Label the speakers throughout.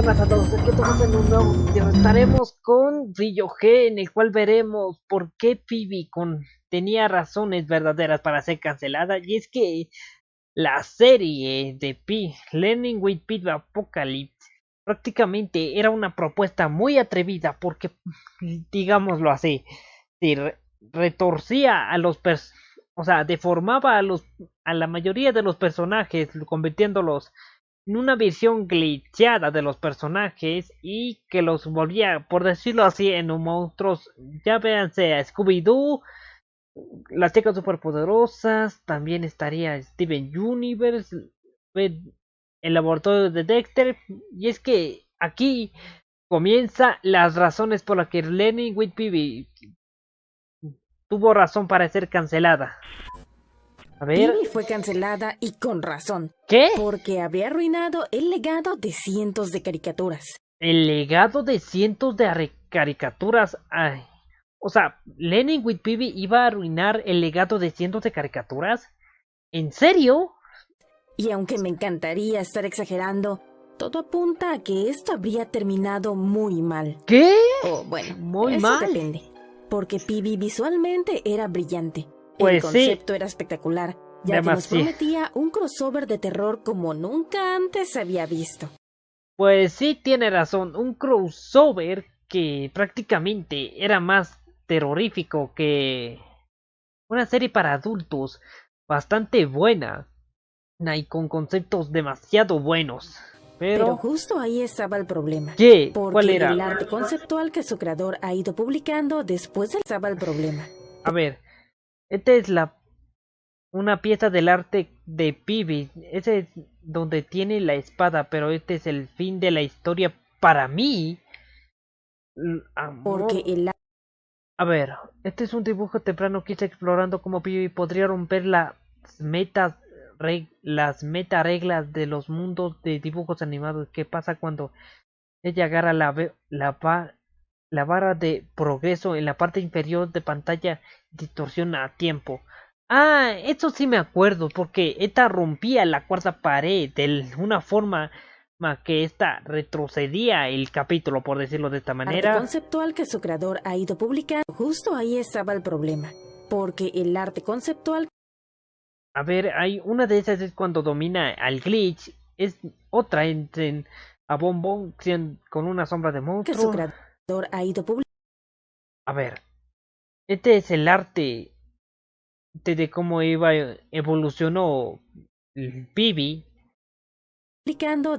Speaker 1: pasa a todos? Aquí estamos en un nuevo video. Estaremos con Brillo G, en el cual veremos por qué tenía razones verdaderas para ser cancelada. Y es que la serie de Learning with Pete Apocalypse prácticamente era una propuesta muy atrevida porque, digámoslo así, retorcía a o sea, deformaba a la mayoría de los personajes, convirtiéndolos en una visión glitchada de los personajes y que los volvía, por decirlo así, en monstruos. Ya véanse a Scooby-Doo, las chicas superpoderosas, también estaría Steven Universe, el laboratorio de Dexter. Y es que aquí comienza las razones por las que Learning with Phoebe tuvo razón para ser cancelada. A ver.
Speaker 2: Phoebe fue cancelada y con razón.
Speaker 1: ¿Qué?
Speaker 2: Porque había arruinado el legado de cientos de caricaturas.
Speaker 1: El legado de cientos de caricaturas. Ay. O sea, Learning with Phoebe iba a arruinar el legado de cientos de caricaturas. ¿En serio?
Speaker 2: Y aunque me encantaría estar exagerando, todo apunta a que esto habría terminado muy mal.
Speaker 1: ¿Qué?
Speaker 2: O bueno,
Speaker 1: muy
Speaker 2: eso
Speaker 1: mal.
Speaker 2: Depende. Porque Phoebe visualmente era brillante.
Speaker 1: Pues
Speaker 2: el concepto era espectacular, ya que nos prometía un crossover de terror como nunca antes se había visto.
Speaker 1: Pues sí, tiene razón, un crossover que prácticamente era más terrorífico que una serie para adultos bastante buena y con conceptos demasiado buenos. Pero
Speaker 2: justo ahí estaba el problema.
Speaker 1: ¿Qué?
Speaker 2: Porque
Speaker 1: ¿Cuál era?
Speaker 2: El arte conceptual que su creador ha ido publicando después estaba el problema.
Speaker 1: A ver, esta es una pieza del arte de Phoebe. Ese es donde tiene la espada, pero este es el fin de la historia para mí.
Speaker 2: Porque
Speaker 1: A ver, este es un dibujo temprano que está explorando cómo Phoebe podría romper las meta reglas de los mundos de dibujos animados. ¿Qué pasa cuando ella agarra la barra de progreso en la parte inferior de pantalla y distorsiona a tiempo? Ah, eso sí me acuerdo, porque esta rompía la cuarta pared de una forma que esta retrocedía el capítulo, por decirlo de esta manera.
Speaker 2: El arte conceptual que su creador ha ido publicando, justo ahí estaba el problema, porque el arte conceptual...
Speaker 1: A ver, hay una de esas es cuando domina al glitch, es otra a Bombón con una sombra de monstruo.
Speaker 2: Que su creador ha ido publicando.
Speaker 1: A ver, este es el arte de cómo evolucionó Phoebe.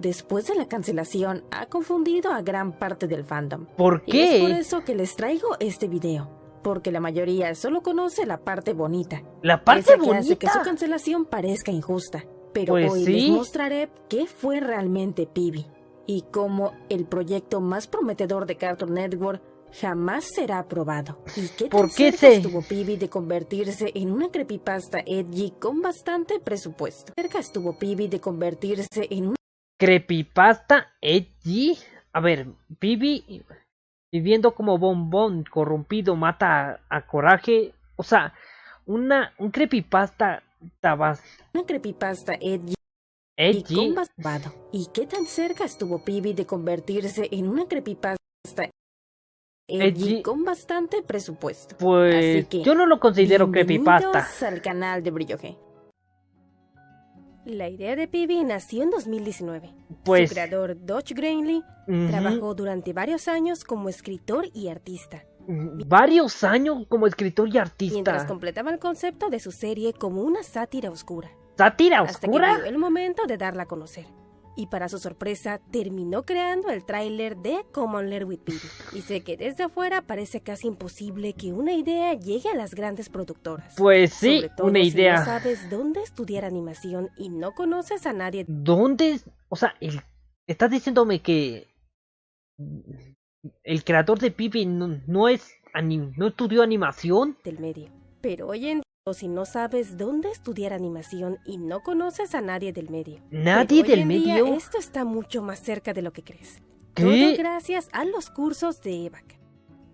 Speaker 2: Después de la cancelación, ha confundido a gran parte del fandom.
Speaker 1: ¿Por qué?
Speaker 2: Y es por eso que les traigo este video. Porque la mayoría solo conoce la parte bonita.
Speaker 1: ¿La parte bonita?
Speaker 2: Que hace que su cancelación parezca injusta. Pero
Speaker 1: pues
Speaker 2: hoy
Speaker 1: sí,
Speaker 2: les mostraré qué fue realmente Phoebe. Y cómo el proyecto más prometedor de Cartoon Network jamás será aprobado. ¿Y qué tan cerca estuvo Phoebe de convertirse en una creepypasta edgy con bastante presupuesto? ¿Cerca estuvo Phoebe de convertirse en una
Speaker 1: creepypasta edgy? A ver, Phoebe viviendo como Bombón corrompido mata a Coraje. O sea, un creepypasta
Speaker 2: una creepypasta edgy.
Speaker 1: ¿Edgy?
Speaker 2: Y con basado. ¿Y qué tan cerca estuvo Phoebe de convertirse en una creepypasta edgy con bastante presupuesto?
Speaker 1: Pues
Speaker 2: así que,
Speaker 1: yo no lo considero creepypasta.
Speaker 2: Bienvenidos al canal de Brillo G. La idea de Phoebe nació en 2019.
Speaker 1: Pues,
Speaker 2: su creador, Dodge Greenlee, trabajó durante varios años como escritor y artista.
Speaker 1: ¿Varios años como escritor y artista?
Speaker 2: Mientras completaba el concepto de su serie como una sátira oscura.
Speaker 1: ¿Sátira
Speaker 2: hasta
Speaker 1: oscura?
Speaker 2: Que llegó el momento de darla a conocer. Y para su sorpresa, terminó creando el tráiler de Come On Learn with Phoebe. Y sé que desde afuera parece casi imposible que una idea llegue a las grandes productoras.
Speaker 1: Pues sí,
Speaker 2: sobre todo
Speaker 1: una idea.
Speaker 2: Si no sabes dónde estudiar animación y no conoces a nadie.
Speaker 1: ¿Dónde? O sea, estás diciéndome que el creador de Phoebe no estudió animación
Speaker 2: del medio. Pero hoy en día, si no sabes dónde estudiar animación y no conoces a nadie del medio.
Speaker 1: ¿Nadie del medio?
Speaker 2: Día, esto está mucho más cerca de lo que crees.
Speaker 1: ¿Qué?
Speaker 2: Todo gracias a los cursos de EVAC.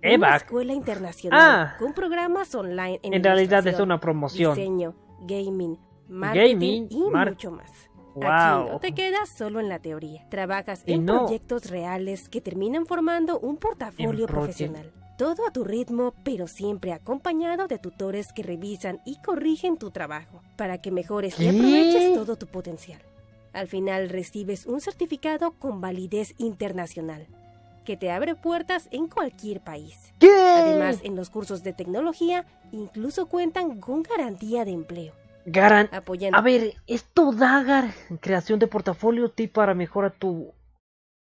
Speaker 2: Una escuela internacional con programas online
Speaker 1: en realidad es una promoción.
Speaker 2: Diseño, gaming, marketing y mucho más. Aquí no te quedas solo en la teoría. Trabajas en proyectos reales que terminan formando un portafolio profesional. Todo a tu ritmo, pero siempre acompañado de tutores que revisan y corrigen tu trabajo para que mejores y aproveches todo tu potencial. Al final recibes un certificado con validez internacional que te abre puertas en cualquier país. Además, en los cursos de tecnología incluso cuentan con garantía de empleo.
Speaker 1: A ver, esto da creación de portafolio tip para mejorar tu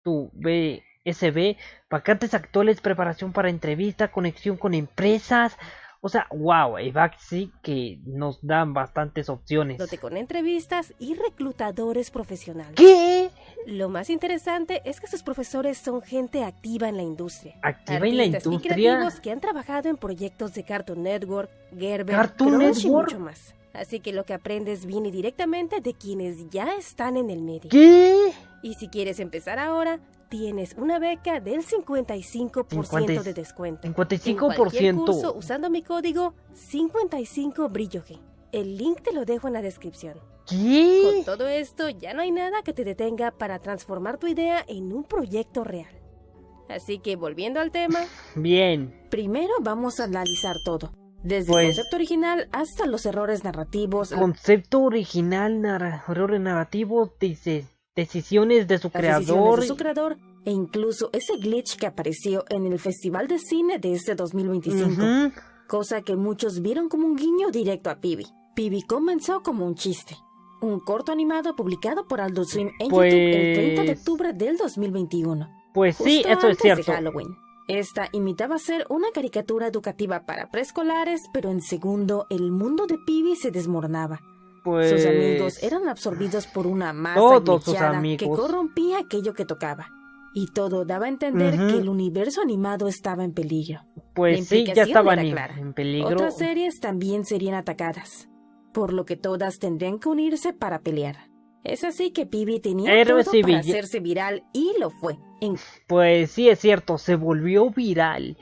Speaker 1: BSB, vacantes actuales, preparación para entrevista, conexión con empresas. O sea, wow, EVAC sí que nos dan bastantes opciones.
Speaker 2: Con entrevistas y reclutadores profesionales.
Speaker 1: ¿Qué?
Speaker 2: Lo más interesante es que sus profesores son gente activa en la industria.
Speaker 1: ¿Activa en la industria?
Speaker 2: Y creativos que han trabajado en proyectos de Cartoon Network, Gerber, Crunchy y mucho más. Así que lo que aprendes viene directamente de quienes ya están en el medio.
Speaker 1: ¿Qué?
Speaker 2: Y si quieres empezar ahora, tienes una beca del 55% de descuento.
Speaker 1: 55%.
Speaker 2: En cualquier curso usando mi código 55BRILLOG. El link te lo dejo en la descripción.
Speaker 1: ¿Qué?
Speaker 2: Con todo esto, ya no hay nada que te detenga para transformar tu idea en un proyecto real. Así que, volviendo al tema...
Speaker 1: Bien.
Speaker 2: Primero vamos a analizar todo. Desde el concepto original hasta los errores narrativos.
Speaker 1: Concepto original, errores narrativos, decisiones de su creador.
Speaker 2: E incluso ese glitch que apareció en el Festival de Cine de este 2025. Cosa que muchos vieron como un guiño directo a PIBI. PIBI comenzó como un chiste. Un corto animado publicado por Adult Swim en YouTube el 30 de octubre del 2021.
Speaker 1: Pues sí, eso es cierto.
Speaker 2: De Halloween. Esta imitaba ser una caricatura educativa para preescolares, pero en segundo, el mundo de PIBI se desmoronaba. Sus amigos eran absorbidos por una masa glitchada que corrompía aquello que tocaba. Y todo daba a entender que el universo animado estaba en peligro.
Speaker 1: Pues sí, ya estaban en peligro.
Speaker 2: Otras series también serían atacadas, por lo que todas tendrían que unirse para pelear. Es así que PIBI tenía todo para hacerse viral y lo fue.
Speaker 1: Pues sí, es cierto, se volvió viral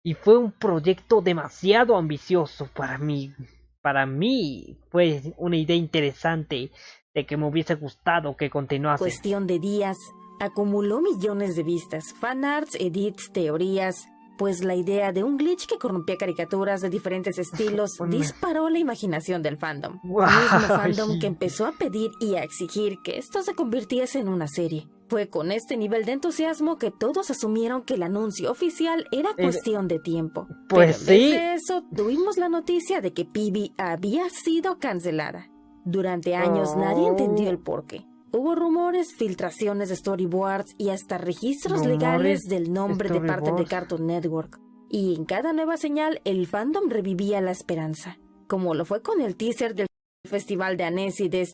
Speaker 1: y fue un proyecto demasiado ambicioso para mí. Para mí fue una idea interesante de que me hubiese gustado que continuase.
Speaker 2: Cuestión de días, acumuló millones de vistas, fanarts, edits, teorías, pues la idea de un glitch que corrompía caricaturas de diferentes estilos disparó la imaginación del fandom. Mismo fandom que empezó a pedir y a exigir que esto se convirtiese en una serie. Fue con este nivel de entusiasmo que todos asumieron que el anuncio oficial era cuestión de tiempo.
Speaker 1: Pues
Speaker 2: pero desde eso tuvimos la noticia de que PIBI había sido cancelada. Durante años nadie entendió el porqué. Hubo rumores, filtraciones de storyboards y hasta registros legales del nombre de parte de Cartoon Network. Y en cada nueva señal, el fandom revivía la esperanza. Como lo fue con el teaser del Festival de Annecy de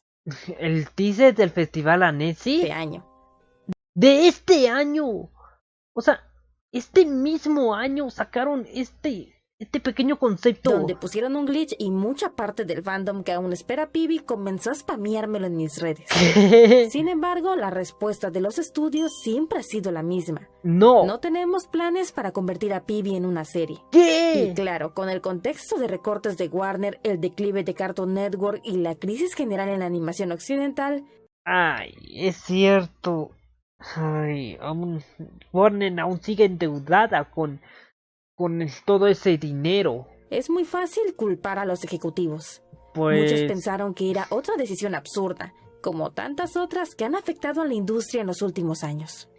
Speaker 1: ¿El teaser del Festival Annecy?
Speaker 2: este año.
Speaker 1: ¡De este año! O sea, este mismo año sacaron este pequeño concepto.
Speaker 2: Donde pusieron un glitch y mucha parte del fandom que aún espera PIBI comenzó a spameármelo en mis redes. Sin embargo, la respuesta de los estudios siempre ha sido la misma. No tenemos planes para convertir a PIBI en una serie.
Speaker 1: ¿Qué?
Speaker 2: Y claro, con el contexto de recortes de Warner, el declive de Cartoon Network y la crisis general en la animación occidental...
Speaker 1: Ay, es cierto. Ay, Warner aún sigue endeudada con todo ese dinero.
Speaker 2: Es muy fácil culpar a los ejecutivos. Muchos pensaron que era otra decisión absurda, como tantas otras que han afectado a la industria en los últimos años.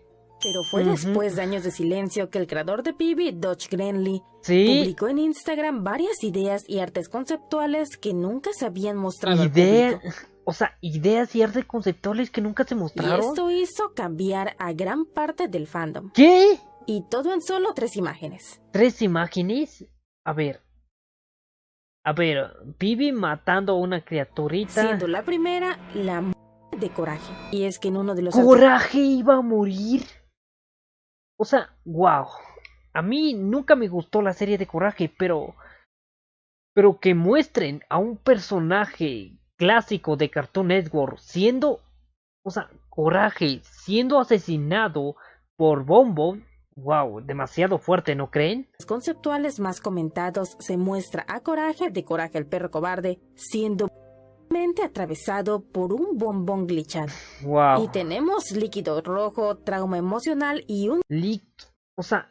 Speaker 2: Pero fue después de años de silencio que el creador de PIBI, Dodge Grenly, publicó en Instagram varias ideas y artes conceptuales que nunca se habían mostrado al público.
Speaker 1: O sea, ideas y artes conceptuales que nunca se mostraron.
Speaker 2: Y esto hizo cambiar a gran parte del fandom.
Speaker 1: ¿Qué?
Speaker 2: Y todo en solo 3 imágenes.
Speaker 1: ¿3 imágenes? A ver, PIBI matando a una criaturita.
Speaker 2: Siendo la primera, la de Coraje. Y es que en uno de los...
Speaker 1: ¿Coraje iba a morir? O sea, wow. A mí nunca me gustó la serie de Coraje, pero que muestren a un personaje clásico de Cartoon Network siendo... O sea, Coraje siendo asesinado por Bombo. Wow, demasiado fuerte, ¿no creen?
Speaker 2: Los conceptuales más comentados se muestra a Coraje, de Coraje el perro cobarde, siendo atravesado por un bombón glitchado.
Speaker 1: Wow.
Speaker 2: Y tenemos líquido rojo, trauma emocional y un...
Speaker 1: O sea,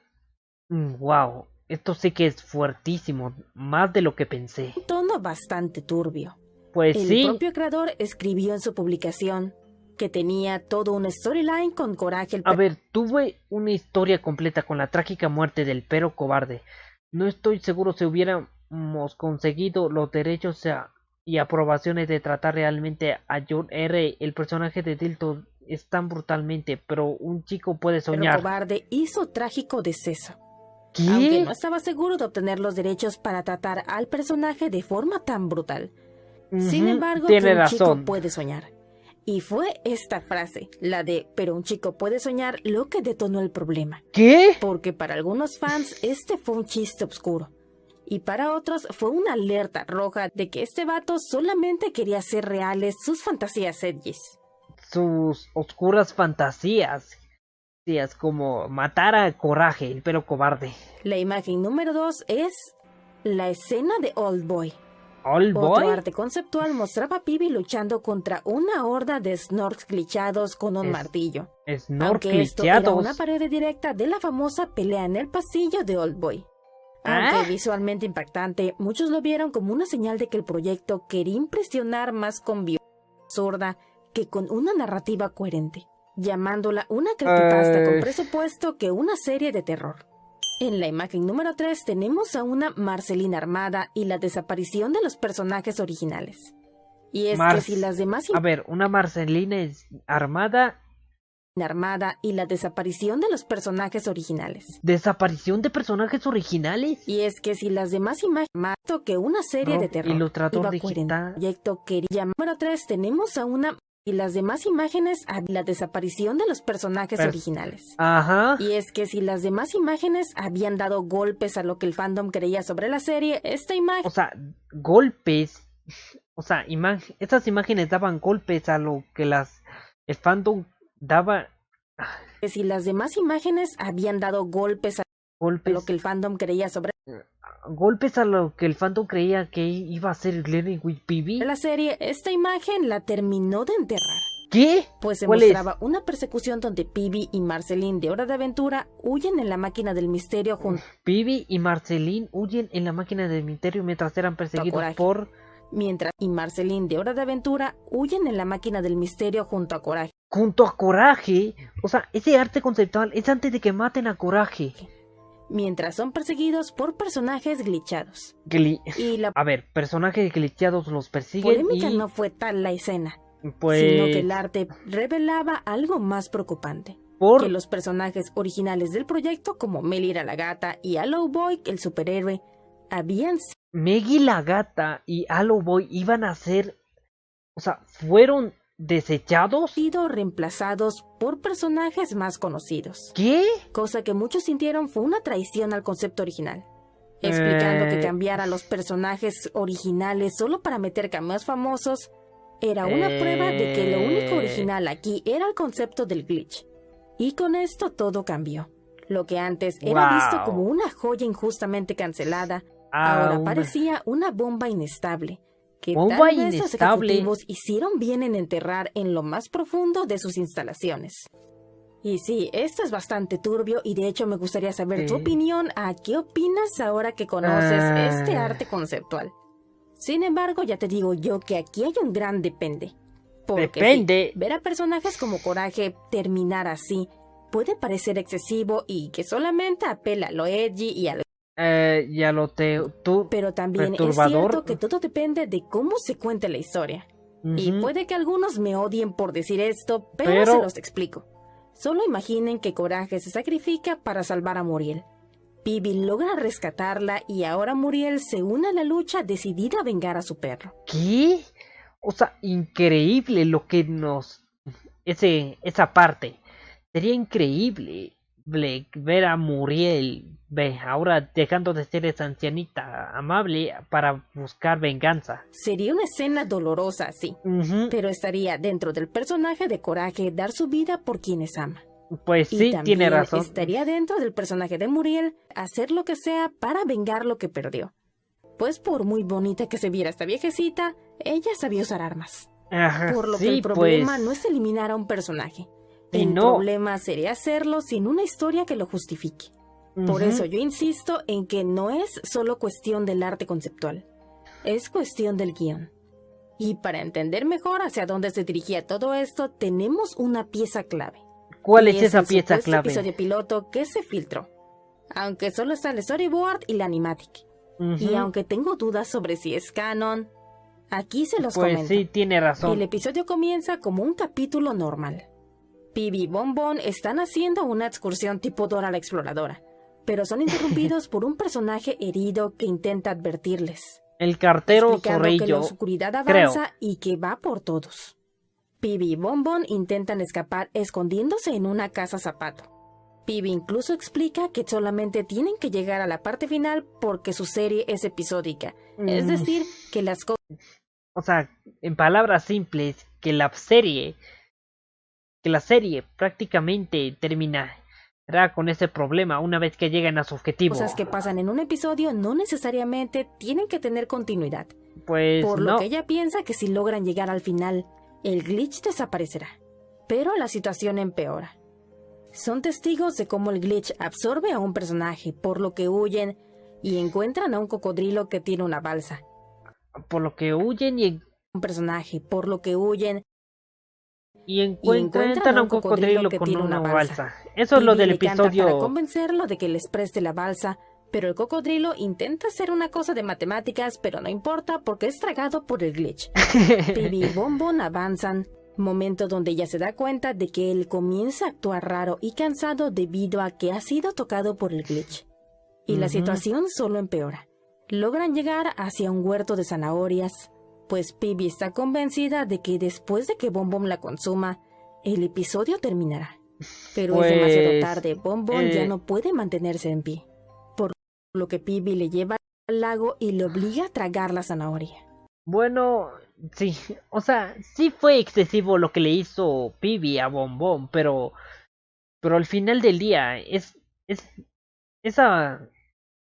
Speaker 1: wow. Esto sí que es fuertísimo, más de lo que pensé.
Speaker 2: Un tono bastante turbio.
Speaker 1: Pues
Speaker 2: El
Speaker 1: sí.
Speaker 2: propio creador escribió en su publicación que tenía todo un storyline con Coraje.
Speaker 1: A ver, tuve una historia completa con la trágica muerte del perro cobarde. No estoy seguro si hubiéramos conseguido los derechos y aprobaciones de tratar realmente a John R. El personaje de Dilton es tan brutalmente, pero un chico puede soñar.
Speaker 2: El cobarde hizo trágico deceso.
Speaker 1: ¿Qué?
Speaker 2: Aunque no estaba seguro de obtener los derechos para tratar al personaje de forma tan brutal. Sin embargo,
Speaker 1: tiene
Speaker 2: un
Speaker 1: razón.
Speaker 2: chico puede soñar. Y fue esta frase, la de "pero un chico puede soñar", lo que detonó el problema.
Speaker 1: ¿Qué?
Speaker 2: Porque para algunos fans este fue un chiste oscuro. Y para otros fue una alerta roja de que este vato solamente quería hacer reales sus fantasías edgys.
Speaker 1: Sus oscuras fantasías. Como matar a Coraje, el perro cobarde.
Speaker 2: La imagen número 2 es la escena de Old Boy.
Speaker 1: ¿Old
Speaker 2: Otro
Speaker 1: Boy?
Speaker 2: arte conceptual mostraba a Pibi luchando contra una horda de Snorks glitchados con un martillo.
Speaker 1: Snorks
Speaker 2: Aunque esto
Speaker 1: glitchados.
Speaker 2: era una pared directa de la famosa pelea en el pasillo de Old Boy. Aunque visualmente impactante, muchos lo vieron como una señal de que el proyecto quería impresionar más con violencia absurda que con una narrativa coherente, llamándola una creepypasta con presupuesto que una serie de terror. En la imagen número 3 tenemos a una Marceline armada y la desaparición de los personajes originales. Y es que si las demás...
Speaker 1: A ver, una Marceline es armada
Speaker 2: y la desaparición de los personajes originales.
Speaker 1: ¿Desaparición de personajes originales?
Speaker 2: Y es que si las demás imágenes... que una serie de terror
Speaker 1: ilustrador
Speaker 2: iba
Speaker 1: digital.
Speaker 2: Proyecto quería... Número 3 tenemos a una... Y las demás imágenes a la desaparición de los personajes originales.
Speaker 1: Ajá.
Speaker 2: Y es que si las demás imágenes habían dado golpes a lo que el fandom creía sobre la serie, esta imagen...
Speaker 1: O sea, golpes. O sea, estas imágenes daban golpes a lo que el fandom daba.
Speaker 2: Que si las demás imágenes habían dado golpes a lo que el fandom creía sobre
Speaker 1: golpes a lo que el fandom creía que iba a ser Glenn with PB.
Speaker 2: La serie, esta imagen la terminó de enterrar.
Speaker 1: ¿Qué?
Speaker 2: Pues se mostraba una persecución donde Pibi y Marceline de Hora de Aventura huyen en la máquina del misterio junto...
Speaker 1: Pibi y Marceline huyen en la máquina del misterio mientras eran perseguidos por...
Speaker 2: Mientras y Marceline de Hora de Aventura huyen en la máquina del misterio junto a Coraje.
Speaker 1: ¿Junto a Coraje? O sea, ese arte conceptual es antes de que maten a Coraje.
Speaker 2: Mientras son perseguidos por personajes glitchados.
Speaker 1: A ver, personajes glitchados los persiguen
Speaker 2: polémica no fue tal la escena,
Speaker 1: pues...
Speaker 2: sino que el arte revelaba algo más preocupante. Que los personajes originales del proyecto, como Melira la gata y Hollow Boy, el superhéroe, habían...
Speaker 1: Meggy la gata y Hollow Boy iban a ser... O sea, fueron... ¿desechados?
Speaker 2: Sido reemplazados por personajes más conocidos.
Speaker 1: ¿Qué?
Speaker 2: Cosa que muchos sintieron fue una traición al concepto original. Explicando que cambiar a los personajes originales solo para meter cameos famosos era una prueba de que lo único original aquí era el concepto del glitch. Y con esto todo cambió. Lo que antes era visto como una joya injustamente cancelada, ahora parecía una bomba inestable. Que tal vez los ejecutivos hicieron bien en enterrar en lo más profundo de sus instalaciones. Y sí, esto es bastante turbio y de hecho me gustaría saber tu opinión. ¿A qué opinas ahora que conoces este arte conceptual? Sin embargo, ya te digo yo que aquí hay un gran depende. Porque ver a personajes como Coraje terminar así puede parecer excesivo y que solamente apela a lo edgy y a lo... pero también es cierto que todo depende de cómo se cuente la historia. Y puede que algunos me odien por decir esto, pero se los explico. Solo imaginen que Coraje se sacrifica para salvar a Muriel. Pibi logra rescatarla y ahora Muriel se une a la lucha decidida a vengar a su perro.
Speaker 1: ¿Qué? O sea, increíble lo que esa parte. Sería increíble ver a Muriel ahora dejando de ser esa ancianita amable para buscar venganza.
Speaker 2: Sería una escena dolorosa, sí, pero estaría dentro del personaje de Coraje dar su vida por quienes ama.
Speaker 1: Pues sí, tiene razón.
Speaker 2: Estaría dentro del personaje de Muriel hacer lo que sea para vengar lo que perdió. Pues por muy bonita que se viera esta viejecita, ella sabía usar armas.
Speaker 1: Ajá,
Speaker 2: Por lo
Speaker 1: sí,
Speaker 2: que el problema
Speaker 1: pues,
Speaker 2: no es eliminar a un personaje.
Speaker 1: y
Speaker 2: El
Speaker 1: no.
Speaker 2: problema sería hacerlo sin una historia que lo justifique. Por eso yo insisto en que no es solo cuestión del arte conceptual. Es cuestión del guión. Y para entender mejor hacia dónde se dirigía todo esto, tenemos una pieza clave.
Speaker 1: ¿Cuál
Speaker 2: Y
Speaker 1: es esa
Speaker 2: el
Speaker 1: pieza
Speaker 2: supuesto
Speaker 1: clave?
Speaker 2: episodio piloto que se filtró. Aunque solo está el storyboard y la animatic. Y aunque tengo dudas sobre si es canon, aquí se los comento.
Speaker 1: Pues sí, tiene razón.
Speaker 2: El episodio comienza como un capítulo normal. Pibi y Bonbon están haciendo una excursión tipo Dora la Exploradora, pero son interrumpidos por un personaje herido que intenta advertirles.
Speaker 1: El cartero
Speaker 2: Explicando que la
Speaker 1: Zorrillo,
Speaker 2: oscuridad
Speaker 1: creo.
Speaker 2: avanza y que va por todos. Pibi y Bonbon intentan escapar escondiéndose en una casa zapato. Pibi incluso explica que solamente tienen que llegar a la parte final porque su serie es episódica. Es decir, que las cosas...
Speaker 1: O sea, en palabras simples, que la serie prácticamente terminará con ese problema una vez que lleguen a su objetivo.
Speaker 2: Cosas que pasan en un episodio no necesariamente tienen que tener continuidad.
Speaker 1: Pues
Speaker 2: Por
Speaker 1: no.
Speaker 2: lo que ella piensa que si logran llegar al final, el glitch desaparecerá. Pero la situación empeora. Son testigos de cómo el glitch absorbe a un personaje, por lo que huyen y encuentran a un cocodrilo que tiene una balsa.
Speaker 1: Por lo que huyen
Speaker 2: Un personaje, por lo que huyen
Speaker 1: y encuentran a un cocodrilo
Speaker 2: que
Speaker 1: con
Speaker 2: tiene
Speaker 1: una
Speaker 2: una
Speaker 1: balsa. Eso es lo
Speaker 2: Pibi
Speaker 1: del
Speaker 2: le canta para
Speaker 1: episodio.
Speaker 2: convencerlo de que les preste la balsa, pero el cocodrilo intenta hacer una cosa de matemáticas, pero no importa porque es tragado por el glitch. Pibi y Bonbon avanzan, momento donde ella se da cuenta de que él comienza a actuar raro y cansado debido a que ha sido tocado por el glitch. Y la situación solo empeora. Logran llegar hacia un huerto de zanahorias, pues Pibi está convencida de que después de que Bonbon la consuma, el episodio terminará. Pero es demasiado tarde, Bonbon ya no puede mantenerse en pie, por lo que Pibi le lleva al lago y le obliga a tragar la zanahoria.
Speaker 1: Bueno, sí, o sea, sí fue excesivo lo que le hizo Pibi a Bonbon, pero al final del día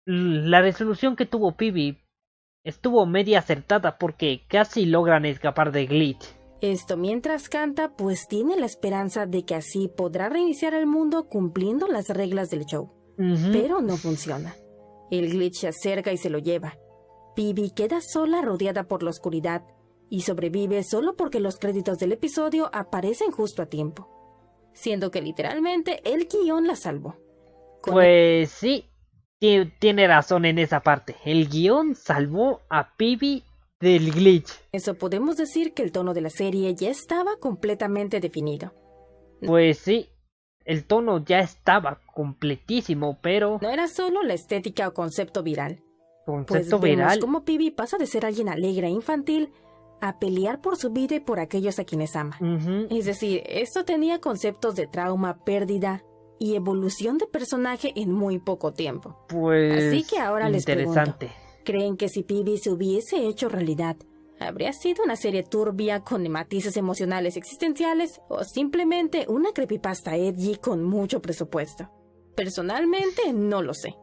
Speaker 1: la resolución que tuvo Pibi estuvo media acertada porque casi logran escapar de glitch.
Speaker 2: Esto mientras canta, pues tiene la esperanza de que así podrá reiniciar el mundo cumpliendo las reglas del show. Pero no funciona. El glitch se acerca y se lo lleva. Pibi queda sola rodeada por la oscuridad y sobrevive solo porque los créditos del episodio aparecen justo a tiempo, siendo que literalmente el guión la salvó.
Speaker 1: Pues sí, tiene razón en esa parte. El guión salvó a Pibi del glitch.
Speaker 2: Eso podemos decir que el tono de la serie ya estaba completamente definido.
Speaker 1: Pues sí, el tono ya estaba completísimo, pero...
Speaker 2: No era solo la estética o concepto viral.
Speaker 1: Concepto
Speaker 2: pues
Speaker 1: viral.
Speaker 2: Vemos cómo Pibi pasa de ser alguien alegre e infantil a pelear por su vida y por aquellos a quienes ama. Es decir, esto tenía conceptos de trauma, pérdida y evolución de personaje en muy poco tiempo.
Speaker 1: Pues
Speaker 2: así que ahora les pregunto,
Speaker 1: interesante.
Speaker 2: ¿creen que si Pibi se hubiese hecho realidad, habría sido una serie turbia con matices emocionales existenciales o simplemente una creepypasta edgy con mucho presupuesto? Personalmente no lo sé.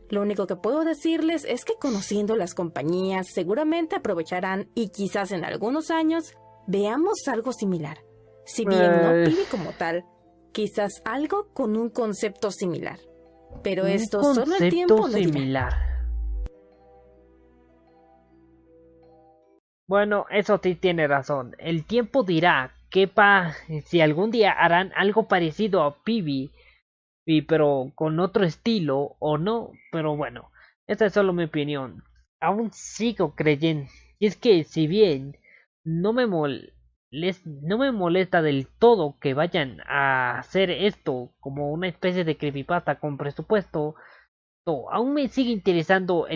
Speaker 2: Lo único que puedo decirles es que conociendo las compañías seguramente aprovecharán y quizás en algunos años veamos algo similar. Si bien no Pibi como tal, quizás algo con un concepto similar. Pero esto solo el tiempo lo dirá.
Speaker 1: Bueno, eso sí tiene razón. El tiempo dirá si algún día harán algo parecido a Pibi, pero con otro estilo o no. Pero bueno, esta es solo mi opinión. Aún sigo creyendo. Y es que si bien no me molesta del todo que vayan a hacer esto como una especie de creepypasta con presupuesto, aún me sigue interesando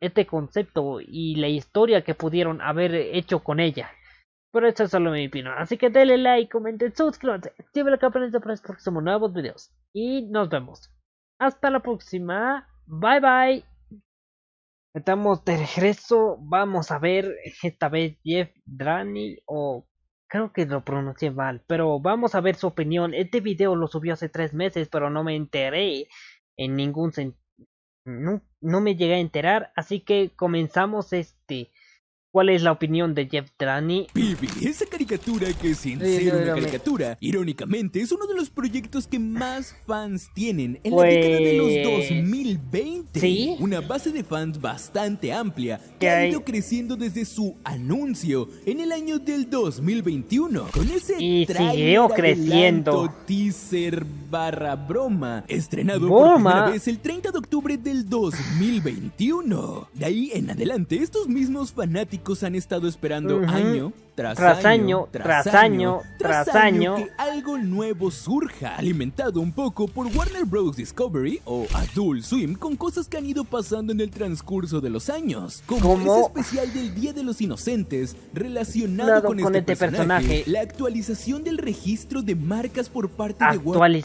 Speaker 1: este concepto y la historia que pudieron haber hecho con ella. Pero esta es solo mi opinión. Así que denle like, comenten, suscríbanse, activen la campanita para los próximos nuevos videos. Y nos vemos. Hasta la próxima. Bye bye. Estamos de regreso. Vamos a ver esta vez Jeff Drani o... Creo que lo pronuncié mal, pero vamos a ver su opinión. Este video lo subió hace 3 meses, pero no me enteré en ningún sentido. no me llegué a enterar, así que comenzamos ¿Cuál es la opinión de Jeff Trani?
Speaker 3: Pibi, esa caricatura que sin ser una caricatura, irónicamente es uno de los proyectos que más fans tienen en la década de los 2020.
Speaker 1: ¿Sí?
Speaker 3: Una base de fans bastante amplia que ha ido creciendo desde su anuncio en el año del 2021. Con ese
Speaker 1: siguió creciendo.
Speaker 3: Teaser barra broma, estrenado por primera vez el 30 de octubre del 2021. De ahí en adelante, estos mismos fanáticos han estado esperando año tras año que algo nuevo surja, alimentado un poco por Warner Bros. Discovery o Adult Swim, con cosas que han ido pasando en el transcurso de los años, como ese especial del Día de los Inocentes relacionado con este personaje, la actualización del registro de marcas por parte de Warner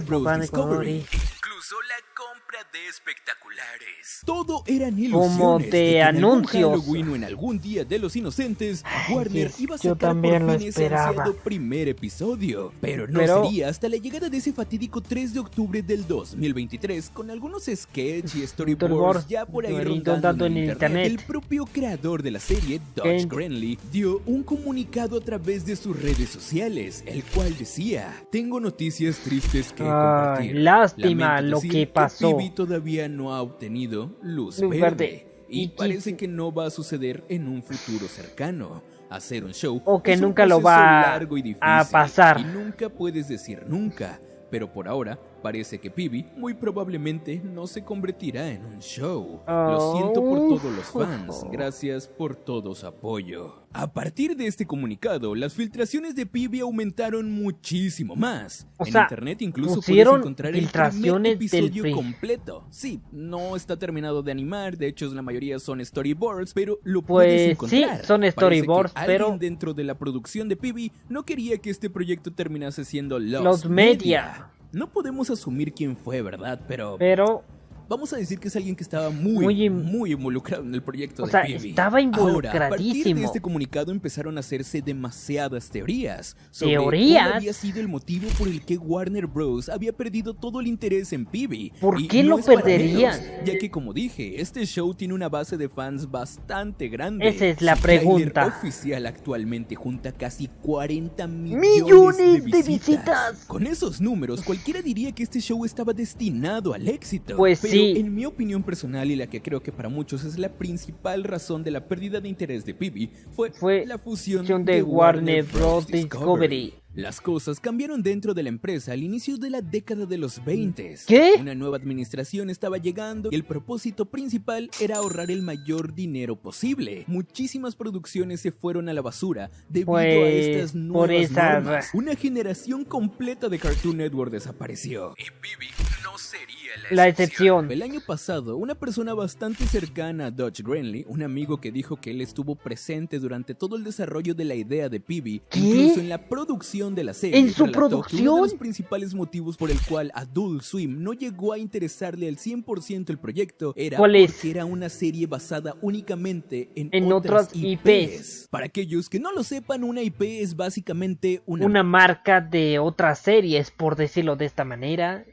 Speaker 3: Bros. Discovery. Incluso la compra de espectaculares. Todo eran ilusiones
Speaker 1: como de anuncios.
Speaker 3: En Halloween o en algún día de los inocentes, Warner iba a sacar por fin ese ansiado primer episodio. Pero no sería hasta la llegada de ese fatídico 3 de octubre del 2023, con algunos sketches y storyboards ya por ahí rondando en internet. El propio creador de la serie, Dutch Grenly, dio un comunicado a través de sus redes sociales, el cual decía: tengo noticias tristes que compartir.
Speaker 1: Lástima lo que pasó.
Speaker 3: Pibi todavía no ha obtenido luz verde. Y parece que no va a suceder en un futuro cercano. Hacer un show
Speaker 1: o que
Speaker 3: es
Speaker 1: nunca
Speaker 3: un
Speaker 1: lo va
Speaker 3: largo y difícil,
Speaker 1: a pasar.
Speaker 3: Y nunca puedes decir nunca. Pero por ahora, parece que Pibi muy probablemente no se convertirá en un show. Lo siento por todos los fans. Gracias por todo su apoyo. A partir de este comunicado, las filtraciones de Pibi aumentaron muchísimo más. En internet incluso puedes encontrar el primer episodio completo. Sí, no está terminado de animar, de hecho la mayoría son storyboards, pero lo puedes encontrar.
Speaker 1: Sí, son storyboards, pero
Speaker 3: alguien dentro de la producción de Pibi no quería que este proyecto terminase siendo
Speaker 1: los media.
Speaker 3: No podemos asumir quién fue, ¿verdad? Pero vamos a decir que es alguien que estaba muy involucrado en el proyecto de Pibi.
Speaker 1: Estaba involucradísimo.
Speaker 3: Ahora, a partir de este comunicado empezaron a hacerse demasiadas teorías sobre cuál había sido el motivo por el que Warner Bros. Había perdido todo el interés en Pibi.
Speaker 1: ¿Por qué lo perderían?
Speaker 3: Ya que, como dije, este show tiene una base de fans bastante grande.
Speaker 1: Esa es la pregunta.
Speaker 3: El oficial actualmente junta casi 40 millones de visitas. Con esos números, cualquiera diría que este show estaba destinado al éxito.
Speaker 1: Pues sí.
Speaker 3: En mi opinión personal, y la que creo que para muchos es la principal razón de la pérdida de interés de Pibi, fue la fusión de Warner Bros. Discovery. Las cosas cambiaron dentro de la empresa al inicio de la década de los 20.
Speaker 1: ¿Qué?
Speaker 3: Una nueva administración estaba llegando y el propósito principal era ahorrar el mayor dinero posible. Muchísimas producciones se fueron a la basura debido a estas nuevas normas. Una generación completa de Cartoon Network desapareció. Y Pibi no sería la excepción. El año pasado, una persona bastante cercana a Dutch Grenly, un amigo que dijo que él estuvo presente durante todo el desarrollo de la idea de Pibi, incluso en la producción de la serie.
Speaker 1: ¿En su producción?
Speaker 3: Uno de los principales motivos por el cual Adult Swim no llegó a interesarle al 100% el proyecto era porque era una serie basada únicamente en otras IPs. Para aquellos que no lo sepan, una IP es básicamente
Speaker 1: una marca de otras series, por decirlo de esta manera.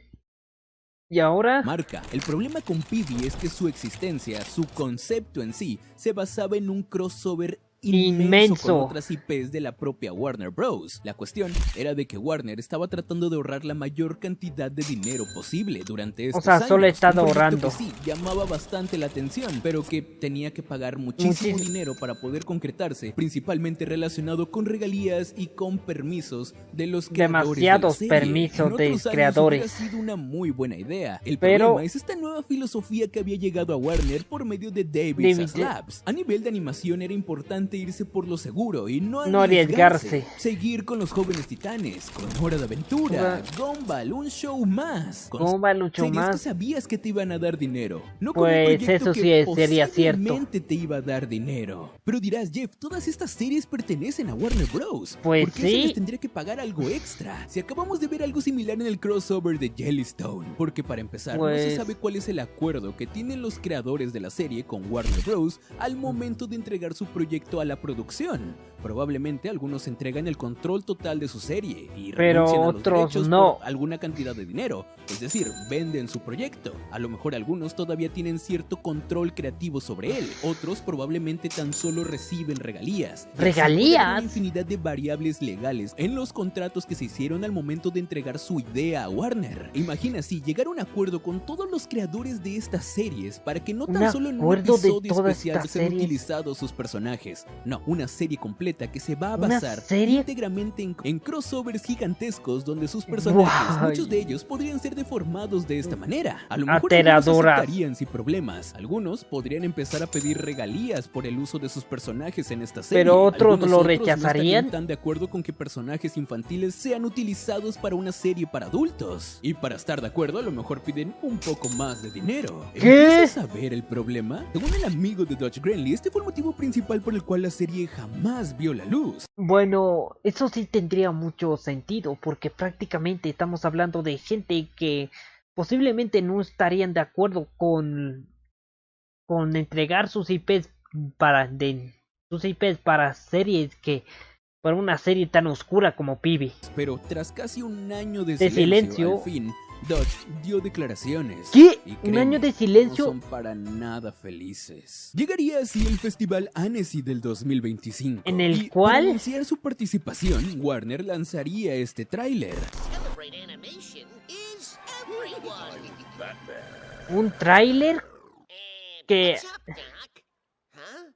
Speaker 1: ¿Y ahora?
Speaker 3: Marca. El problema con Pibi es que su existencia, su concepto en sí, se basaba en un crossover inmenso con otras IPs de la propia Warner Bros. La cuestión era de que Warner estaba tratando de ahorrar la mayor cantidad de dinero posible durante estos años.
Speaker 1: Solo estaba ahorrando.
Speaker 3: Que sí, llamaba bastante la atención, pero que tenía que pagar muchísimo dinero para poder concretarse, principalmente relacionado con regalías y con permisos de los creadores.
Speaker 1: Demasiados permisos de creadores.
Speaker 3: Hubiera sido una muy buena idea. El problema es esta nueva filosofía que había llegado a Warner por medio de David Labs. A nivel de animación era importante irse por lo seguro y no arriesgarse. Seguir con los Jóvenes Titanes, con Hora de Aventura, Gumball, un show más.
Speaker 1: Gumball, un show más.
Speaker 3: Que sabías que te iban a dar dinero. No
Speaker 1: pues como eso sí sería cierto.
Speaker 3: Te iba a dar dinero. Pero dirás, Jeff, todas estas series pertenecen a Warner Bros.
Speaker 1: Pues
Speaker 3: ¿por qué se les tendría que pagar algo extra? Si acabamos de ver algo similar en el crossover de Jellystone. Porque para empezar, no se sabe cuál es el acuerdo que tienen los creadores de la serie con Warner Bros. Al momento de entregar su proyecto cuanto a la producción. Probablemente algunos entregan el control total de su serie y
Speaker 1: pero
Speaker 3: renuncian a los
Speaker 1: otros
Speaker 3: derechos
Speaker 1: no.
Speaker 3: por alguna cantidad de dinero, es decir, venden su proyecto. A lo mejor algunos todavía tienen cierto control creativo sobre él, otros probablemente tan solo reciben regalías.
Speaker 1: ¿Regalías?
Speaker 3: Una infinidad de variables legales en los contratos que se hicieron al momento de entregar su idea a Warner. Imagina si llegar a un acuerdo con todos los creadores de estas series para que no tan solo en un episodio especial sean utilizados sus personajes. No, una serie completa que se va a basar íntegramente en crossovers gigantescos donde sus personajes, muchos de ellos podrían ser deformados de esta manera. A lo mejor algunos aceptarían sin problemas, algunos podrían empezar a pedir regalías por el uso de sus personajes en esta serie.
Speaker 1: Pero otros lo rechazarían.
Speaker 3: No están de acuerdo con que personajes infantiles sean utilizados para una serie para adultos. Y para estar de acuerdo, a lo mejor piden un poco más de dinero.
Speaker 1: ¿Qué?
Speaker 3: ¿Empiezas a ver el problema? Según el amigo de Dutch Grenly, este fue el motivo principal por el cual la serie jamás vio la luz.
Speaker 1: Bueno, eso sí tendría mucho sentido, porque prácticamente estamos hablando de gente que posiblemente no estarían de acuerdo con entregar sus IPs para series para una serie tan oscura como PIBI.
Speaker 3: Pero tras casi un año de silencio, al fin Dutch dio declaraciones.
Speaker 1: ¿Qué? ¿Un año de silencio?
Speaker 3: No son para nada felices. Llegaría así el Festival Annecy del 2025.
Speaker 1: En el cual,
Speaker 3: para anunciar su participación, Warner lanzaría este tráiler.
Speaker 1: ¿un tráiler? ¿Qué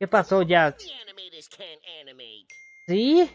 Speaker 1: pasó, Jack? ¿Sí?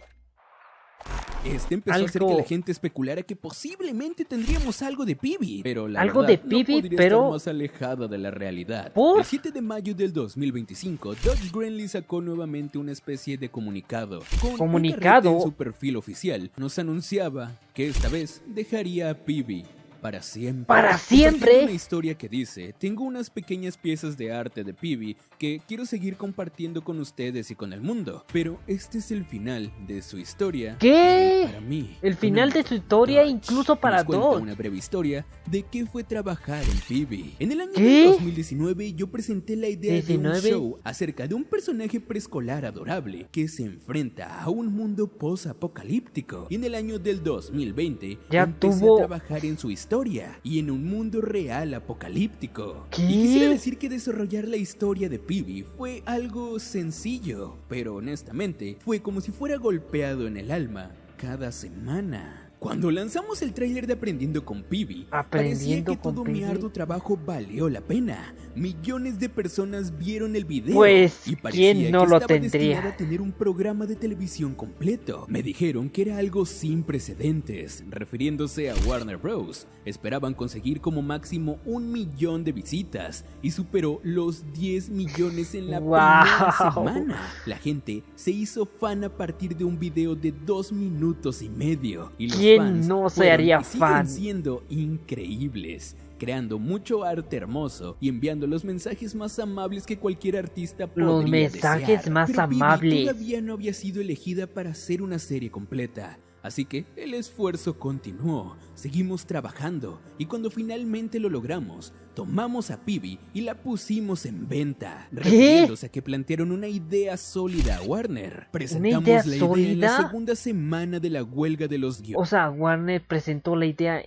Speaker 3: Este empezó a hacer que la gente especulara que posiblemente tendríamos algo de PIBI, pero la
Speaker 1: algo
Speaker 3: verdad,
Speaker 1: de PIBI,
Speaker 3: no podría estar más alejada de la realidad.
Speaker 1: ¿Por?
Speaker 3: El 7 de mayo del 2025, Dutch Grenly sacó nuevamente una especie de comunicado. Con un carrete en su perfil oficial, nos anunciaba que esta vez dejaría a PIBI para siempre.
Speaker 1: ¡Para siempre!
Speaker 3: Una historia que dice: tengo unas pequeñas piezas de arte de PIBI que quiero seguir compartiendo con ustedes y con el mundo, pero este es el final de su historia.
Speaker 1: ¿Qué?
Speaker 3: Para mí,
Speaker 1: el final de su historia, incluso para
Speaker 3: Dutch. Una breve historia de qué fue trabajar en PIBI. En el año 2019 yo presenté la idea de un show acerca de un personaje preescolar adorable que se enfrenta a un mundo post-apocalíptico. Y en el año del 2020 empecé a trabajar en su historia y en un mundo real apocalíptico.
Speaker 1: ¿Qué?
Speaker 3: Y quisiera decir que desarrollar la historia de PIBI fue algo sencillo, pero honestamente fue como si fuera golpeado en el alma cada semana. Cuando lanzamos el tráiler de Aprendiendo con PIBI, parecía que todo mi arduo trabajo valió la pena. Millones de personas vieron el video.
Speaker 1: Pues,
Speaker 3: y parecía
Speaker 1: ¿quién no
Speaker 3: que
Speaker 1: lo
Speaker 3: estaba
Speaker 1: tendría?
Speaker 3: destinado a tener un programa de televisión completo. Me dijeron que era algo sin precedentes, refiriéndose a Warner Bros. Esperaban conseguir como máximo 1 millón de visitas y superó los 10 millones en la primera semana. La gente se hizo fan a partir de un video de 2 minutos y medio. Y los
Speaker 1: ¿quién no se haría fan?
Speaker 3: Siguen siendo increíbles, creando mucho arte hermoso y enviando los mensajes más amables que cualquier artista podría
Speaker 1: Los mensajes
Speaker 3: desear.
Speaker 1: más
Speaker 3: Pero
Speaker 1: amables.
Speaker 3: PIBI todavía no había sido elegida para hacer una serie completa. Así que el esfuerzo continuó, seguimos trabajando y cuando finalmente lo logramos, tomamos a PIBI y la pusimos en venta, refiriéndose a que plantearon una idea sólida a Warner. Presentamos la idea en la segunda semana de la huelga de los guionistas.
Speaker 1: O sea, Warner presentó la idea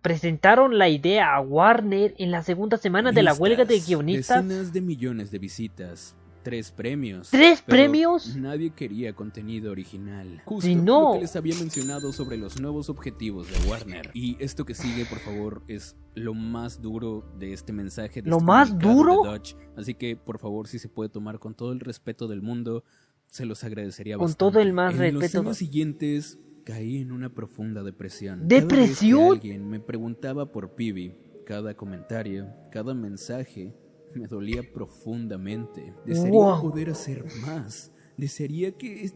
Speaker 1: presentaron la idea a Warner en la segunda semana de la huelga de guionistas.
Speaker 3: Decenas de millones de visitas. 3 premios.
Speaker 1: ¿3 premios?
Speaker 3: Nadie quería contenido original. Justo
Speaker 1: Si no,
Speaker 3: lo que les había mencionado sobre los nuevos objetivos de Warner. Y esto que sigue, por favor, es lo más duro de este mensaje.
Speaker 1: ¿Lo más duro?
Speaker 3: De Dutch. Así que, por favor, si se puede tomar con todo el respeto del mundo, se los agradecería bastante.
Speaker 1: Con todo el más respeto.
Speaker 3: En los años siguientes caí en una profunda depresión.
Speaker 1: ¿Depresión?
Speaker 3: Cada vez que alguien me preguntaba por PIBI, cada comentario, cada mensaje me dolía profundamente. Desearía poder hacer más. Desearía que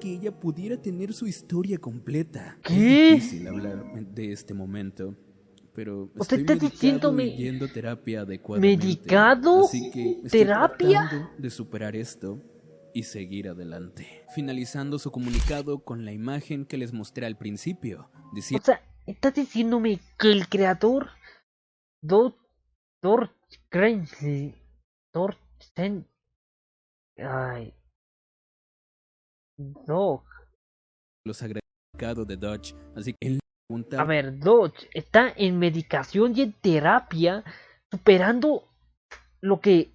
Speaker 3: ella pudiera tener su historia completa.
Speaker 1: ¿Qué?
Speaker 3: Es difícil hablar de este momento, pero
Speaker 1: ¿Usted
Speaker 3: estoy
Speaker 1: está diciéndome
Speaker 3: y yendo terapia adecuadamente.
Speaker 1: ¿medicado?
Speaker 3: Así que estoy
Speaker 1: ¿Terapia?
Speaker 3: tratando de superar esto y seguir adelante. Finalizando su comunicado con la imagen que les mostré al principio.
Speaker 1: O sea, ¿estás diciéndome que el creador Dutch Grenly Ay. Dog.
Speaker 3: Los agregados de Dodge, así que él pregunta...
Speaker 1: A ver, Dodge está en medicación y en terapia, superando lo que...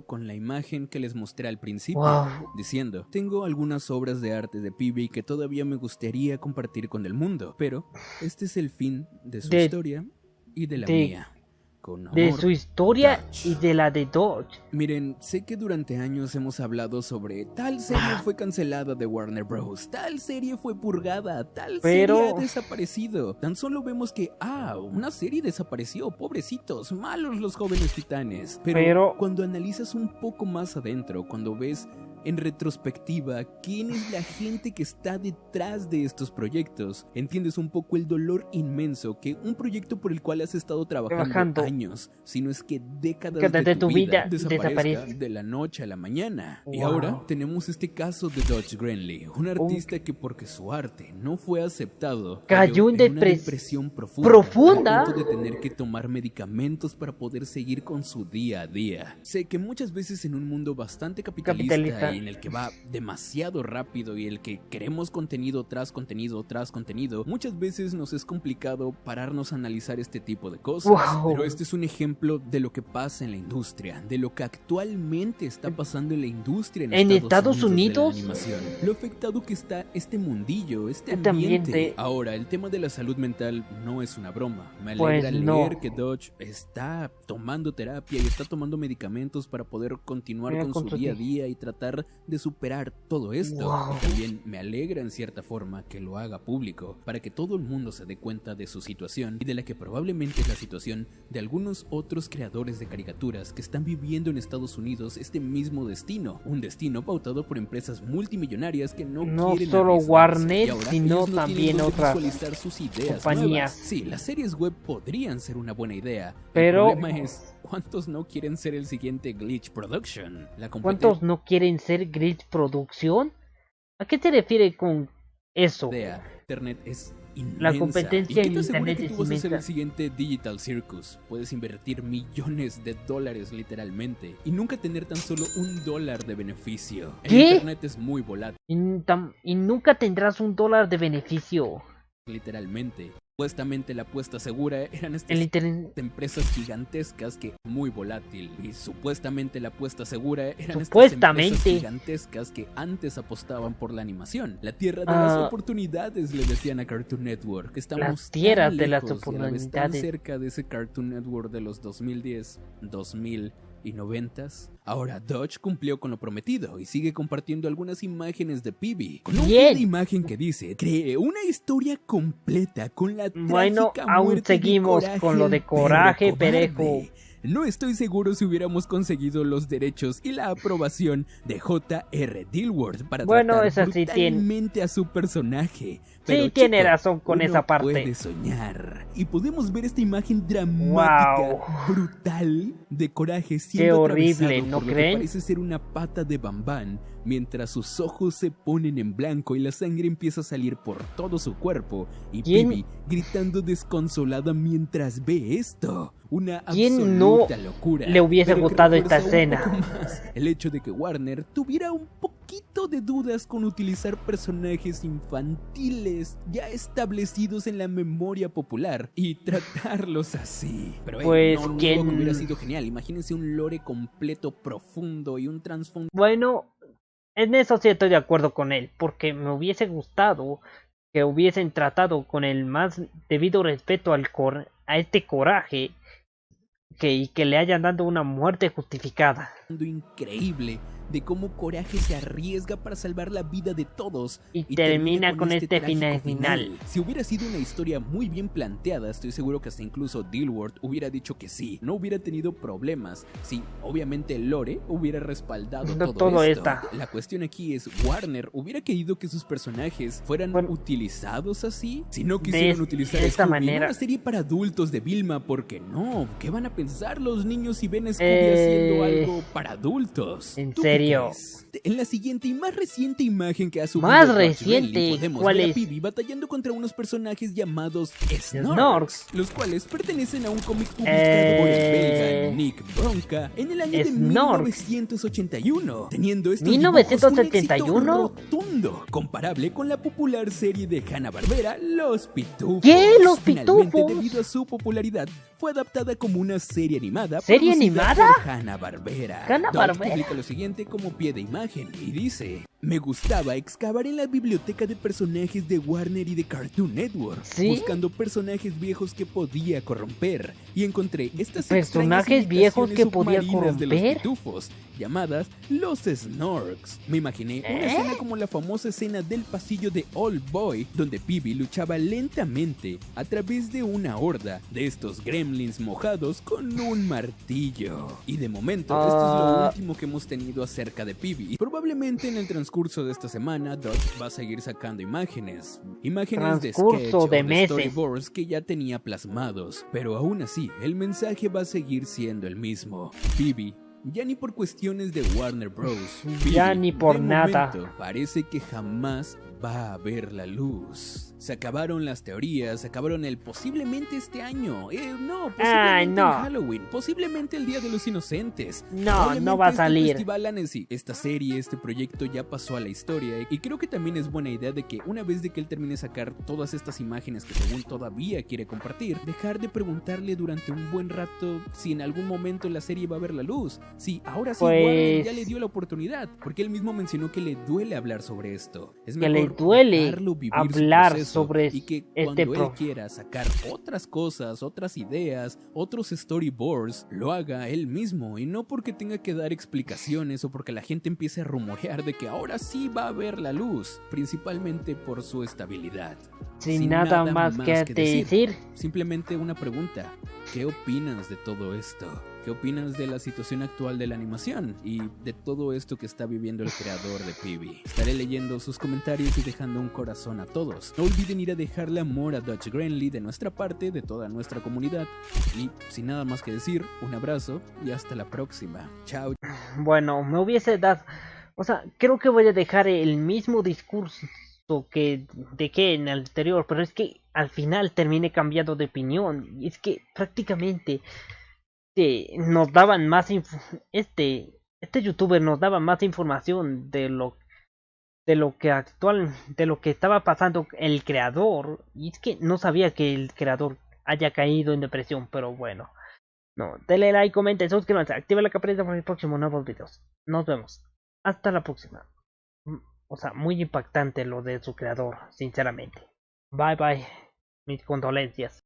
Speaker 3: con la imagen que les mostré al principio, diciendo: tengo algunas obras de arte de Peavey que todavía me gustaría compartir con el mundo, pero este es el fin de su historia y de la mía. Con amor,
Speaker 1: de su historia
Speaker 3: Dodge.
Speaker 1: Y de la de Dodge.
Speaker 3: Miren, sé que durante años hemos hablado sobre tal serie fue cancelada de Warner Bros, tal serie fue purgada, tal serie ha desaparecido. Tan solo vemos que, una serie desapareció, pobrecitos, malos los jóvenes titanes. Pero cuando analizas un poco más adentro, cuando ves en retrospectiva quién es la gente que está detrás de estos proyectos, entiendes un poco el dolor inmenso que un proyecto por el cual has estado trabajando años, sino es que décadas de tu vida desaparezca de la noche a la mañana. Y ahora tenemos este caso de Dodge Grenly, un artista que porque su arte no fue aceptado,
Speaker 1: cayó en una
Speaker 3: depresión profunda al punto de tener que tomar medicamentos para poder seguir con su día a día. Sé que muchas veces en un mundo bastante capitalista en el que va demasiado rápido y el que queremos contenido tras contenido tras contenido, muchas veces nos es complicado pararnos a analizar este tipo de cosas. Pero este es un ejemplo de lo que pasa en la industria, de lo que actualmente está pasando en la industria en Estados Unidos de la animación. Lo afectado que está este mundillo, este ambiente. Ahora, el tema de la salud mental no es una broma. Me alegra leer que Dodge está tomando terapia y está tomando medicamentos para poder continuar con su día a día y tratar de superar todo esto. Y también me alegra en cierta forma que lo haga público, para que todo el mundo se dé cuenta de su situación y de la que probablemente es la situación de algunos otros creadores de caricaturas que están viviendo en Estados Unidos este mismo destino, un destino pautado por empresas multimillonarias que no quieren
Speaker 1: solo Warner,
Speaker 3: y
Speaker 1: sino también otras
Speaker 3: sus ideas
Speaker 1: compañías
Speaker 3: nuevas. Sí, las series web podrían ser una buena idea,
Speaker 1: pero
Speaker 3: el problema es ¿cuántos no quieren ser el siguiente Glitch Production?
Speaker 1: ¿Cuántos no quieren ser Glitch Production? ¿A qué te refieres con eso?
Speaker 3: Internet es inmensa.
Speaker 1: La competencia en Internet
Speaker 3: que
Speaker 1: es
Speaker 3: tú vas a ser
Speaker 1: inmensa.
Speaker 3: el siguiente Digital Circus. Puedes invertir millones de dólares literalmente y nunca tener tan solo $1 de beneficio. El Internet es muy volátil.
Speaker 1: Y nunca tendrás $1 de beneficio.
Speaker 3: Literalmente. Supuestamente la apuesta segura eran estas empresas gigantescas que muy volátil, y supuestamente la apuesta segura eran estas empresas gigantescas que antes apostaban por la animación. La tierra de las oportunidades, le decían a Cartoon Network. Estamos tan lejos y a la vez tan cerca de ese Cartoon Network de los 2010, 2000 y 90s. Ahora Dodge cumplió con lo prometido y sigue compartiendo algunas imágenes de Peavey con una imagen que dice: creé una historia completa con la trágica
Speaker 1: aún seguimos
Speaker 3: de
Speaker 1: con lo de Coraje Perejo.
Speaker 3: No estoy seguro si hubiéramos conseguido los derechos y la aprobación de J.R. Dilworth para tratar brutalmente a su personaje. Pero,
Speaker 1: sí, tiene razón con esa parte.
Speaker 3: Puede soñar. Y podemos ver esta imagen dramática, brutal, de Coraje siendo
Speaker 1: horrible, ¿no
Speaker 3: por lo que parece ser una pata de Bambán, mientras sus ojos se ponen en blanco y la sangre empieza a salir por todo su cuerpo. Y Peavey gritando desconsolada mientras ve esto. Una absoluta locura.
Speaker 1: Le hubiese gustado esta escena.
Speaker 3: El hecho de que Warner tuviera un poquito de dudas con utilizar personajes infantiles ya establecidos en la memoria popular y tratarlos así. Pero no que hubiera sido genial. Imagínense un lore completo, profundo y un trasfondo.
Speaker 1: Bueno, en eso sí estoy de acuerdo con él, porque me hubiese gustado que hubiesen tratado con el más debido respeto a este Coraje, y que le hayan dado una muerte justificada.
Speaker 3: Increíble de cómo Coraje se arriesga para salvar la vida de todos
Speaker 1: y termina con este final.
Speaker 3: Si hubiera sido una historia muy bien planteada, estoy seguro que hasta incluso Dilworth hubiera dicho que sí, no hubiera tenido problemas. Sí, obviamente Lore hubiera respaldado todo esto. La cuestión aquí es, Warner hubiera querido que sus personajes fueran utilizados así. Si no quisieron utilizar
Speaker 1: esta manera
Speaker 3: una serie para adultos de Vilma, ¿por qué no? ¿Qué van a pensar los niños si ven a Scooby haciendo algo para adultos.
Speaker 1: ¿En serio?
Speaker 3: En la siguiente y más reciente imagen que ha subido
Speaker 1: ¿Más
Speaker 3: Dutch
Speaker 1: reciente?
Speaker 3: Renly, podemos
Speaker 1: ¿Cuál
Speaker 3: ver
Speaker 1: es?
Speaker 3: a Pibi batallando contra unos personajes llamados
Speaker 1: Snorks,
Speaker 3: Snorks, los cuales pertenecen a un cómic publicado por el belga Nick Bronca en el año de
Speaker 1: Snorks.
Speaker 3: 1981, teniendo estos
Speaker 1: 1971
Speaker 3: dibujos un éxito rotundo, comparable con la popular serie de Hanna-Barbera, Los Pitufos.
Speaker 1: ¿Qué? ¿Los
Speaker 3: Finalmente,
Speaker 1: Pitufos?
Speaker 3: debido a su popularidad, fue adaptada como una serie animada.
Speaker 1: ¿Serie
Speaker 3: producida
Speaker 1: animada?
Speaker 3: por Hanna-Barbera.
Speaker 1: Hanna-Barbera.
Speaker 3: Dutch publica lo siguiente como pie de imagen y dice: me gustaba excavar en la biblioteca de personajes de Warner y de Cartoon Network,
Speaker 1: ¿Sí?
Speaker 3: buscando personajes viejos que podía corromper, y encontré estas
Speaker 1: ¿Personajes
Speaker 3: extrañas
Speaker 1: viejos que
Speaker 3: imitaciones
Speaker 1: podía
Speaker 3: submarinas de los
Speaker 1: corromper?
Speaker 3: pitufos, llamadas los Snorks. Me imaginé una escena como la famosa escena del pasillo de Old Boy, donde Pibi luchaba lentamente a través de una horda de estos gremlins mojados con un martillo. Y de momento, esto es lo último que hemos tenido acerca de Pibi. Y probablemente en el transcurso de esta semana, Dutch va a seguir sacando imágenes de sketch o de storyboards que ya tenía plasmados. Pero aún así, el mensaje va a seguir siendo el mismo. Pibi, ya ni por cuestiones de Warner Bros.
Speaker 1: Ya
Speaker 3: Pibi,
Speaker 1: ni por
Speaker 3: de
Speaker 1: nada.
Speaker 3: momento, parece que jamás va a ver la luz. Se acabaron las teorías, se acabaron el posiblemente este año. No, posiblemente
Speaker 1: Ay, no.
Speaker 3: en Halloween, posiblemente el Día de los Inocentes.
Speaker 1: No,
Speaker 3: Probablemente
Speaker 1: no va a salir.
Speaker 3: Este festival Annecy, esta serie, este proyecto ya pasó a la historia. Y creo que también es buena idea de que una vez de que él termine de sacar todas estas imágenes que según todavía quiere compartir, dejar de preguntarle durante un buen rato si en algún momento la serie va a ver la luz. Si ahora sí
Speaker 1: Pues
Speaker 3: Warner ya le dio la oportunidad, porque él mismo mencionó que le duele hablar sobre esto. Es
Speaker 1: Que le
Speaker 3: mejor
Speaker 1: duele
Speaker 3: dejarlo vivir su
Speaker 1: hablar
Speaker 3: proceso,
Speaker 1: sobre
Speaker 3: y que
Speaker 1: este
Speaker 3: cuando él quiera sacar otras cosas, otras ideas, otros storyboards, lo haga él mismo, y no porque tenga que dar explicaciones o porque la gente empiece a rumorear de que ahora sí va a ver la luz, principalmente por su estabilidad.
Speaker 1: Sin nada más que decir.
Speaker 3: Simplemente una pregunta: ¿qué opinas de todo esto? ¿Qué opinas de la situación actual de la animación y de todo esto que está viviendo el creador de Pibi? Estaré leyendo sus comentarios y dejando un corazón a todos. No olviden ir a dejarle amor a Dutch Renly de nuestra parte, de toda nuestra comunidad. Y sin nada más que decir, un abrazo y hasta la próxima. Chao.
Speaker 1: Bueno, me hubiese dado... O sea, creo que voy a dejar el mismo discurso que dejé en el anterior, pero es que al final terminé cambiando de opinión. Y es que prácticamente... nos daban más este youtuber nos daba más información de lo que estaba pasando el creador, y es que no sabía que el creador haya caído en depresión. Pero bueno, no, denle like, comenten, suscríbanse, activa la campanita para el próximo nuevos videos. Nos vemos, hasta la próxima. O sea, muy impactante lo de su creador, sinceramente. Bye bye, mis condolencias.